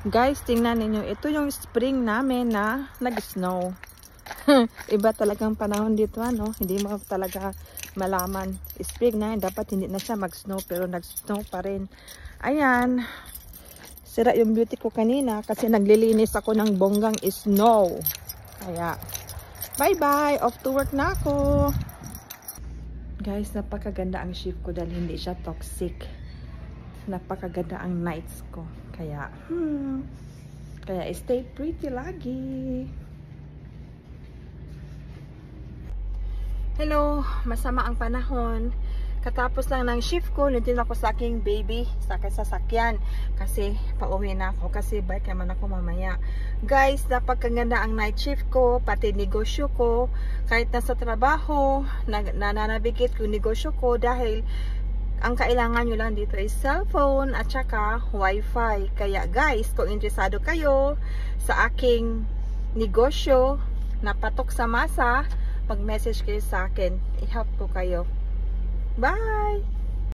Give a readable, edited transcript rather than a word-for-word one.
Guys, tingnan ninyo. Ito yung spring namin na nag-snow. Iba talagang panahon dito, ano? Hindi mo talaga malaman. Spring na, dapat hindi na siya mag-snow, pero nag-snow pa rin. Ayan. Sira yung beauty ko kanina kasi naglilinis ako ng bonggang snow. Kaya, bye-bye! Off to work na ako! Guys, napakaganda ang shift ko dahil hindi siya toxic. Napakaganda ang nights ko. Kaya stay pretty lagi. Hello, masama ang panahon. Katapos lang ng shift ko, nandun ako sa aking baby, sa aking sasakyan. Kasi pauwi na ako, kasi bike naman ako mamaya. Guys, napakaganda ang night shift ko, pati negosyo ko. Kahit nasa trabaho, nananabigit ko negosyo ko dahil ang kailangan nyo lang dito is cellphone at saka wifi. Kaya guys, kung interesado kayo sa aking negosyo na patok sa masa, mag-message kayo sa akin. I-help ko kayo. Bye!